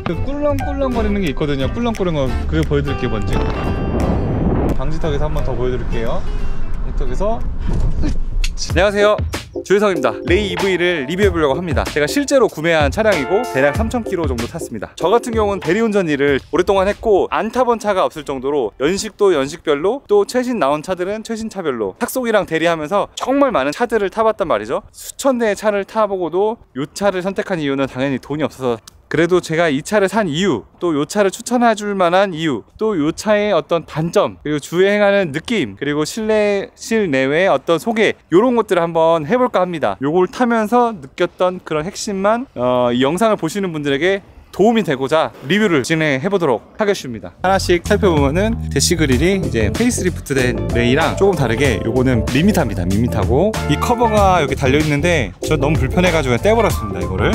그 꿀렁꿀렁거리는 게 있거든요. 꿀렁꿀렁 그거 보여드릴게요. 먼저 방지턱에서 한 번 더 보여드릴게요. 방지턱에서 안녕하세요, 조혜성입니다. 레이 EV를 리뷰해보려고 합니다. 제가 실제로 구매한 차량이고 대략 3,000km 정도 탔습니다. 저 같은 경우는 대리운전 일을 오랫동안 했고 안 타본 차가 없을 정도로 연식도 연식별로, 또 최신 나온 차들은 최신 차별로 탁송이랑 대리하면서 정말 많은 차들을 타봤단 말이죠. 수천 대의 차를 타보고도 이 차를 선택한 이유는 당연히 돈이 없어서, 그래도 제가 이 차를 산 이유, 또 이 차를 추천해 줄 만한 이유, 또 이 차의 어떤 단점, 그리고 주행하는 느낌, 그리고 실내외의 어떤 소개, 이런 것들을 한번 해볼까 합니다. 요걸 타면서 느꼈던 그런 핵심만 이 영상을 보시는 분들에게 도움이 되고자 리뷰를 진행해 보도록 하겠습니다. 하나씩 살펴보면은 대시 그릴이 이제 페이스리프트 된 레이랑 조금 다르게 요거는 밋밋합니다. 밋밋하고 이 커버가 여기 달려 있는데 저 너무 불편해 가지고 떼버렸습니다. 이거를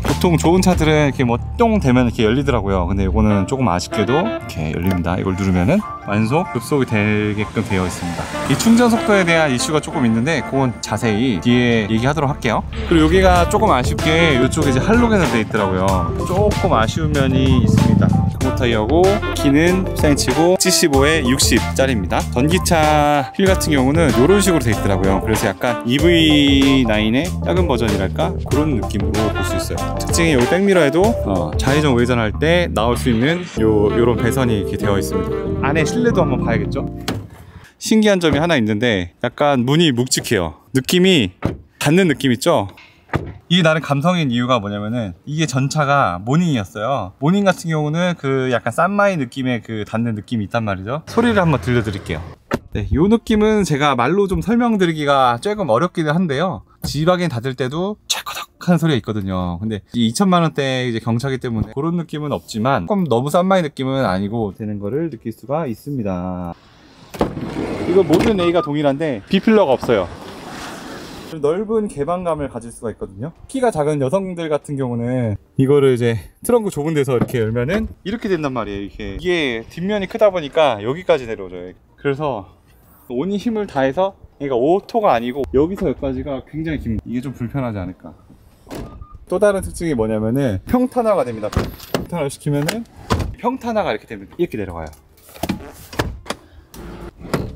보통 좋은 차들은 이렇게 뭐 똥 되면 이렇게 열리더라고요. 근데 이거는 조금 아쉽게도 이렇게 열립니다. 이걸 누르면은 완속 급속이 되게끔 되어 있습니다. 이 충전 속도에 대한 이슈가 조금 있는데 그건 자세히 뒤에 얘기하도록 할게요. 그리고 여기가 조금 아쉽게 이쪽에 이제 할로겐으로 되어 있더라고요. 조금 아쉬운 면이 있습니다. 금호 타이어고 키는 14인치고 75에 60짜리입니다. 전기차 휠 같은 경우는 이런 식으로 되어 있더라고요. 그래서 약간 EV9의 작은 버전이랄까 그런 느낌으로 볼 수 있어요. 특징이 여기 백미러에도 좌회전 우회전할 때 나올 수 있는 요런 배선이 이렇게 되어 있습니다. 안에 실내도 한번 봐야겠죠. 신기한 점이 하나 있는데 약간 문이 묵직해요. 느낌이 닿는 느낌 있죠. 이게 나름 감성인 이유가 뭐냐면은 이게 전차가 모닝이었어요. 모닝 같은 경우는 그 약간 싼마이 느낌의 그 닿는 느낌이 있단 말이죠. 소리를 한번 들려드릴게요. 네, 요 느낌은 제가 말로 좀 설명드리기가 조금 어렵기는 한데요. 지박엔 닫을 때도 찰커덕 하는 소리가 있거든요. 근데 이 2,000만원대 이제 경차기 때문에 그런 느낌은 없지만 조금 너무 싼마이 느낌은 아니고 되는 거를 느낄 수가 있습니다. 이거 모든 A가 동일한데 B필러가 없어요. 넓은 개방감을 가질 수가 있거든요. 키가 작은 여성들 같은 경우는 이거를 이제 트렁크 좁은 데서 이렇게 열면은 이렇게 된단 말이에요. 이게 뒷면이 크다 보니까 여기까지 내려오죠. 그래서 온 힘을 다해서, 그러니까 오토가 아니고 여기서 여기까지가 굉장히 깁니다. 이게 좀 불편하지 않을까. 또 다른 특징이 뭐냐면은 평탄화가 됩니다. 평탄화를 시키면은 평탄화가 이렇게 됩니다. 이렇게 내려가요.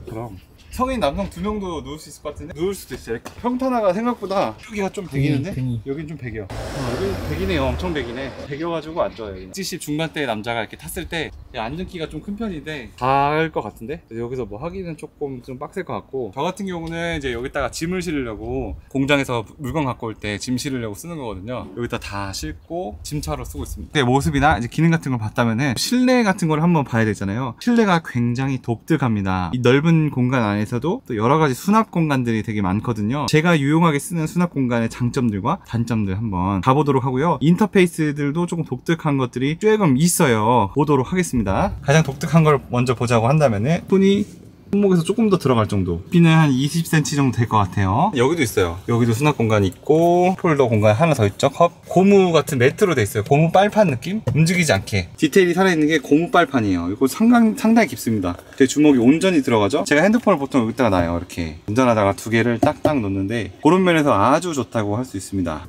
그럼 성인 남성 2명도 누울 수 있을 것 같은데 누울 수도 있어요. 이렇게 평탄화가 생각보다 여기가 좀 배기는데 여긴 좀 배겨. 여기 배기네요. 엄청 배기네. 배겨가지고 안 좋아요. 70 중반대 남자가 이렇게 탔을 때 앉은키가 좀 큰 편인데 닿을 것 같은데 여기서 뭐 하기는 조금 좀 빡셀 것 같고, 저 같은 경우는 이제 여기다가 짐을 실으려고 공장에서 물건 갖고 올 때 짐 실으려고 쓰는 거거든요. 여기다 다 싣고 짐차로 쓰고 있습니다. 그 모습이나 이제 기능 같은 걸 봤다면은 실내 같은 걸 한번 봐야 되잖아요. 실내가 굉장히 독특합니다. 이 넓은 공간 안에서도 또 여러 가지 수납 공간들이 되게 많거든요. 제가 유용하게 쓰는 수납 공간의 장점들과 단점들 한번 가보도록 하고요. 인터페이스들도 조금 독특한 것들이 조금 있어요. 보도록 하겠습니다. 가장 독특한 걸 먼저 보자고 한다면은 손이 손목에서 조금 더 들어갈 정도, 높이는 한 20cm 정도 될 것 같아요. 여기도 있어요. 여기도 수납 공간이 있고 폴더 공간 하나 더 있죠. 컵, 고무 같은 매트로 돼 있어요. 고무 빨판 느낌? 움직이지 않게 디테일이 살아있는 게 고무 빨판이에요. 이거 상당히 깊습니다. 제 주먹이 온전히 들어가죠. 제가 핸드폰을 보통 여기다가 놔요. 이렇게 운전하다가 두 개를 딱딱 놓는데 그런 면에서 아주 좋다고 할 수 있습니다.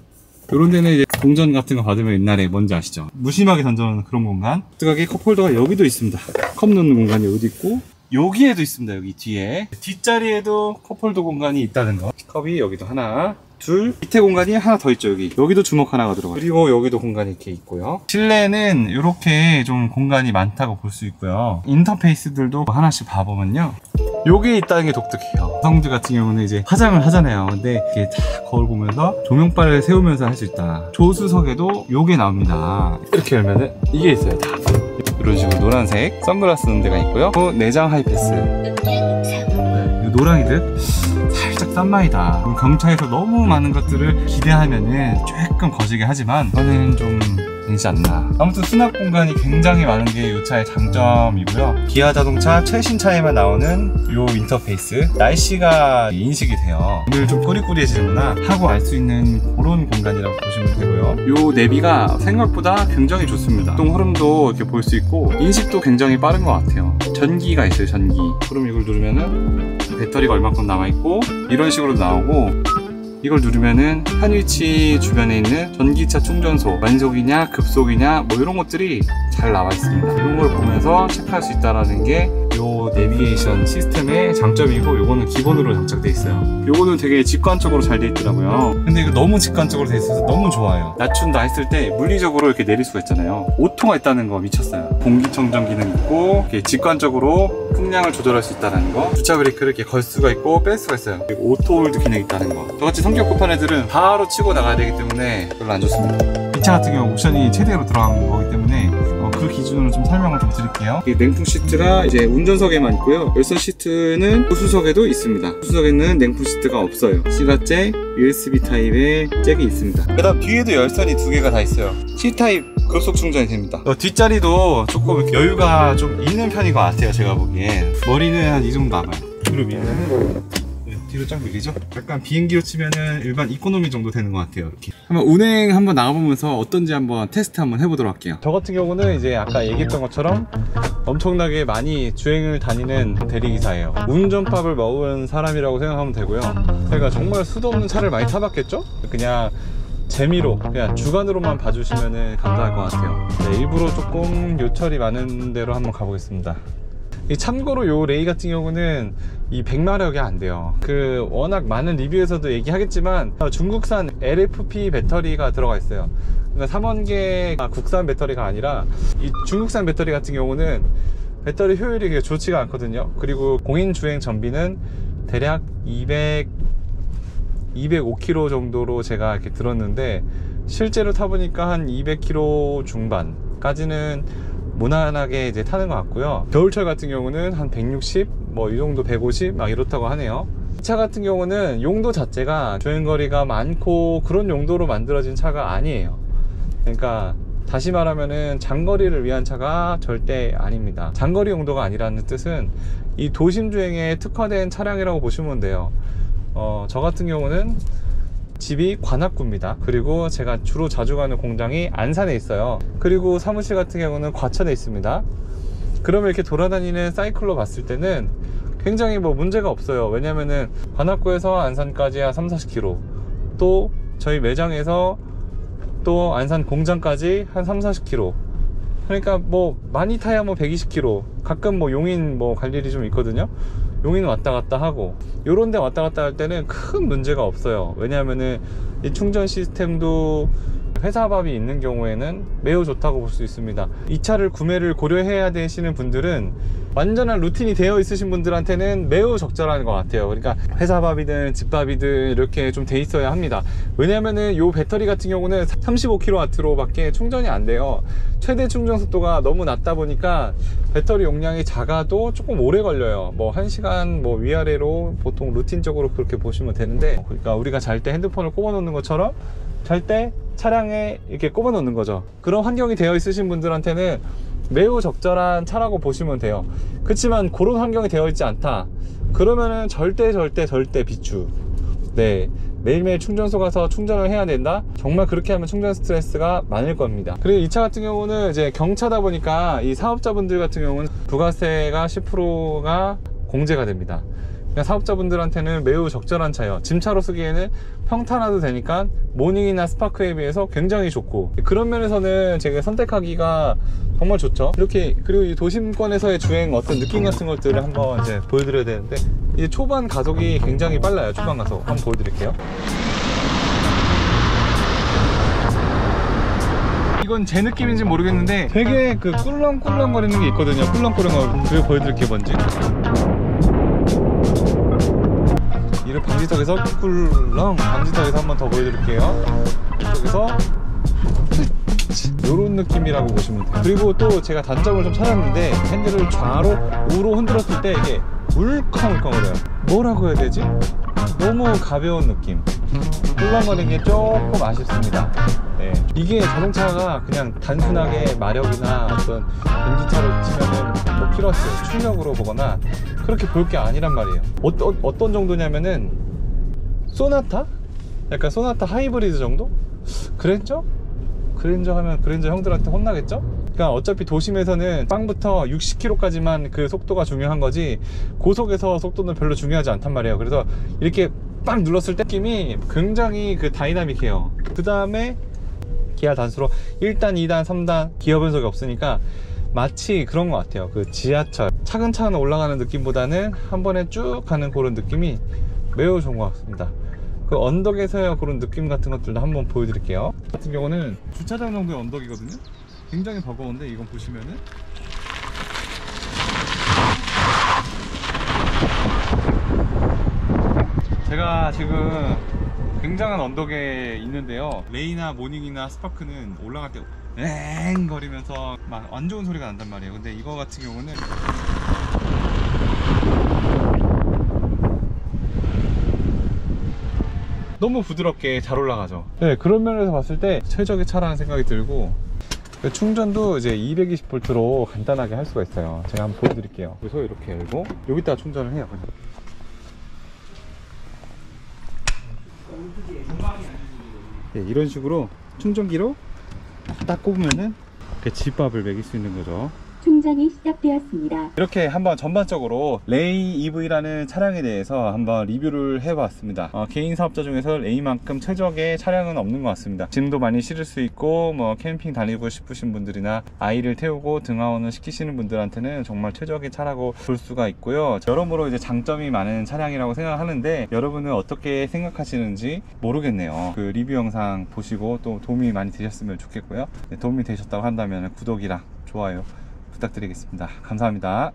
이런 데는 이제 동전 같은 거 받으면 옛날에 뭔지 아시죠? 무심하게 던져놓는 그런 공간. 특하게 컵홀더가 여기도 있습니다. 컵 넣는 공간이 여기도 있고 여기에도 있습니다. 여기 뒤에 뒷자리에도 컵홀더 공간이 있다는 거. 컵이 여기도 하나, 둘, 밑에 공간이 하나 더 있죠. 여기도 주먹 하나가 들어가요. 그리고 여기도 공간이 이렇게 있고요. 실내는 이렇게 좀 공간이 많다고 볼 수 있고요. 인터페이스들도 하나씩 봐보면요, 요게 있다는 게 독특해요. 여성들 같은 경우는 이제 화장을 하잖아요. 근데 이렇게 다 거울 보면서 조명바를 세우면서 할 수 있다. 조수석에도 요게 나옵니다. 이렇게 열면은 이게 있어요. 다 이런 식으로 노란색 선글라스 넣는 데가 있고요. 또 내장 하이패스. 이 노랑이들 살짝 싼마이다. 경차에서 너무 많은 것들을 기대하면은 조금 거시기 하지만 이거는 좀 되지 않나. 아무튼 수납 공간이 굉장히 많은 게 이 차의 장점이고요. 기아 자동차 최신 차에만 나오는 요 인터페이스, 날씨가 인식이 돼요. 오늘 좀 꾸리꾸리해지는구나 하고 알 수 있는 그런 공간이라고 보시면 되고요. 요 내비가 생각보다 굉장히 좋습니다. 동 흐름도 이렇게 볼 수 있고 인식도 굉장히 빠른 것 같아요. 전기가 있어요. 전기. 그럼 이걸 누르면은 배터리가 얼마큼 남아있고 이런 식으로 나오고, 이걸 누르면은 한 위치 주변에 있는 전기차 충전소 완속이냐 급속이냐 뭐 이런 것들이 잘 나와 있습니다. 이런 걸 보면서 체크할 수 있다는 게 요 내비게이션 시스템의 장점이고, 요거는 기본으로 장착되어 있어요. 요거는 되게 직관적으로 잘 돼 있더라고요. 근데 이거 너무 직관적으로 돼 있어서 너무 좋아요. 낮춘다 했을 때 물리적으로 이렇게 내릴 수가 있잖아요. 오토가 있다는 거 미쳤어요. 공기청정 기능 있고, 이렇게 직관적으로 풍량을 조절할 수 있다는 거, 주차 브레이크를 이렇게 걸 수가 있고 뺄 수가 있어요. 그리고 오토 홀드 기능이 있다는 거. 저같이 성격 급한 애들은 바로 치고 나가야 되기 때문에 별로 안 좋습니다. 이 차 같은 경우 옵션이 최대로 들어간 거기 때문에 그 기준으로 좀 설명을 좀 드릴게요. 이 냉풍 시트가 이제 운전석에만 있고요. 열선 시트는 후수석에도 있습니다. 후수석에는 냉풍 시트가 없어요. C자재 USB 타입의 잭이 있습니다. 그 다음 뒤에도 열선이 두 개가 다 있어요. C타입 급속 충전이 됩니다. 뒷자리도 조금 이렇게 여유가 좀 있는 편인 것 같아요. 제가 보기엔 머리는 한 이 정도 남아요. 뒤로 밀면은 뒤로 쫙 밀리죠? 약간 비행기로 치면은 일반 이코노미 정도 되는 것 같아요. 이렇게 한번 운행 한번 나가보면서 어떤지 한번 테스트 한번 해보도록 할게요. 저 같은 경우는 이제 아까 얘기했던 것처럼 엄청나게 많이 주행을 다니는 대리기사예요. 운전밥을 먹은 사람이라고 생각하면 되고요. 제가 정말 수도 없는 차를 많이 타봤겠죠? 그냥 재미로 그냥 주간으로만 봐주시면 감사할 것 같아요. 네, 일부러 조금 요철이 많은 데로 한번 가보겠습니다. 참고로 요 레이 같은 경우는 이 100마력이 안 돼요. 워낙 많은 리뷰에서도 얘기하겠지만 중국산 LFP 배터리가 들어가 있어요. 그러니까 3원계 국산 배터리가 아니라 이 중국산 배터리 같은 경우는 배터리 효율이 그렇게 좋지가 않거든요. 그리고 공인 주행 전비는 대략 205km 정도로 제가 이렇게 들었는데, 실제로 타보니까 한 200km 중반까지는 무난하게 이제 타는 것 같고요. 겨울철 같은 경우는 한 160, 뭐 이 정도 150 막 이렇다고 하네요. 이 차 같은 경우는 용도 자체가 주행거리가 많고 그런 용도로 만들어진 차가 아니에요. 그러니까 다시 말하면은 장거리를 위한 차가 절대 아닙니다. 장거리 용도가 아니라는 뜻은 이 도심 주행에 특화된 차량이라고 보시면 돼요. 저 같은 경우는 집이 관악구입니다. 그리고 제가 주로 자주 가는 공장이 안산에 있어요. 그리고 사무실 같은 경우는 과천에 있습니다. 그러면 이렇게 돌아다니는 사이클로 봤을 때는 굉장히 뭐 문제가 없어요. 왜냐면은 관악구에서 안산까지 한 3-40km, 또 저희 매장에서 또 안산 공장까지 한 3-40km, 그러니까 뭐 많이 타야 뭐 120km, 가끔 뭐 용인 뭐 갈 일이 좀 있거든요. 용인 왔다 갔다 하고 요런 데 왔다 갔다 할 때는 큰 문제가 없어요. 왜냐하면은 이 충전 시스템도 회사밥이 있는 경우에는 매우 좋다고 볼 수 있습니다. 이 차를 구매를 고려해야 되시는 분들은 완전한 루틴이 되어 있으신 분들한테는 매우 적절한 것 같아요. 그러니까 회사밥이든 집밥이든 이렇게 좀 돼 있어야 합니다. 왜냐면은 요 배터리 같은 경우는 35kW 밖에 충전이 안 돼요. 최대 충전 속도가 너무 낮다 보니까 배터리 용량이 작아도 조금 오래 걸려요. 뭐 1시간 뭐 위아래로 보통 루틴적으로 그렇게 보시면 되는데, 그러니까 우리가 잘 때 핸드폰을 꼽아 놓는 것처럼 잘 때 차량에 이렇게 꼽아 놓는 거죠. 그런 환경이 되어 있으신 분들한테는 매우 적절한 차라고 보시면 돼요. 그렇지만 그런 환경이 되어 있지 않다 그러면은 절대 비추. 네, 매일매일 충전소 가서 충전을 해야 된다? 정말 그렇게 하면 충전 스트레스가 많을 겁니다. 그리고 이 차 같은 경우는 이제 경차다 보니까 이 사업자분들 같은 경우는 부가세가 10%가 공제가 됩니다. 그러니까 사업자분들한테는 매우 적절한 차예요. 짐차로 쓰기에는 평탄화도 되니까 모닝이나 스파크에 비해서 굉장히 좋고, 그런 면에서는 제가 선택하기가 정말 좋죠. 이렇게, 그리고 이 도심권에서의 주행 어떤 느낌 같은 것들을 한번 이제 보여드려야 되는데, 이제 초반 가속이 굉장히 빨라요. 초반 가속 한번 보여드릴게요. 이건 제 느낌인지 모르겠는데 되게 꿀렁꿀렁 거리는 게 있거든요. 꿀렁꿀렁 그거 보여드릴게요. 뭔지. 이를 방지턱에서 꿀렁, 방지턱에서 한 번 더 보여드릴게요. 이쪽에서 요런 느낌이라고 보시면 돼요. 그리고 또 제가 단점을 좀 찾았는데, 핸들을 좌로 우로 흔들었을 때 이게 울컹울컹거려요. 뭐라고 해야 되지? 너무 가벼운 느낌. 꿀렁거리는 게 조금 아쉽습니다. 네. 이게 자동차가 그냥 단순하게 마력이나 어떤 전기차로 치면은 뭐 킬로와트 출력으로 보거나 그렇게 볼 게 아니란 말이에요. 어떤 정도냐면은 소나타? 약간 소나타 하이브리드 정도? 그랜저? 그랜저 하면 그랜저 형들한테 혼나겠죠? 그러니까 어차피 도심에서는 빵부터 60km까지만 그 속도가 중요한 거지 고속에서 속도는 별로 중요하지 않단 말이에요. 그래서 이렇게 딱 눌렀을 때 느낌이 굉장히 그 다이나믹해요. 그 다음에 기아 단수로 1단, 2단, 3단 기어 변속이 없으니까 마치 그런 것 같아요. 그 지하철 차근차근 올라가는 느낌보다는 한 번에 쭉 가는 그런 느낌이 매우 좋은 것 같습니다. 그 언덕에서의 그런 느낌 같은 것들도 한번 보여드릴게요. 같은 경우는 주차장 정도의 언덕이거든요. 굉장히 버거운데 이건 보시면은 제가 지금 굉장한 언덕에 있는데요. 레이나 모닝이나 스파크는 올라갈 때 엥 거리면서 막 안 좋은 소리가 난단 말이에요. 근데 이거 같은 경우는 너무 부드럽게 잘 올라가죠. 네, 그런 면에서 봤을 때 최적의 차라는 생각이 들고, 충전도 이제 220V로 간단하게 할 수가 있어요. 제가 한번 보여드릴게요. 그래서 이렇게 열고 여기다가 충전을 해요. 그냥. 네, 이런 식으로 충전기로 딱 꼽으면은 집밥을 먹일 수 있는 거죠. 충전이 시작되었습니다. 이렇게 한번 전반적으로 레이 EV라는 차량에 대해서 한번 리뷰를 해봤습니다. 개인 사업자 중에서 레이만큼 최적의 차량은 없는 것 같습니다. 짐도 많이 실을 수 있고, 뭐 캠핑 다니고 싶으신 분들이나 아이를 태우고 등하원을 시키시는 분들한테는 정말 최적의 차라고 볼 수가 있고요. 여러모로 이제 장점이 많은 차량이라고 생각하는데, 여러분은 어떻게 생각하시는지 모르겠네요. 그 리뷰 영상 보시고 또 도움이 많이 되셨으면 좋겠고요. 네, 도움이 되셨다고 한다면 구독이랑 좋아요 부탁드리겠습니다. 감사합니다.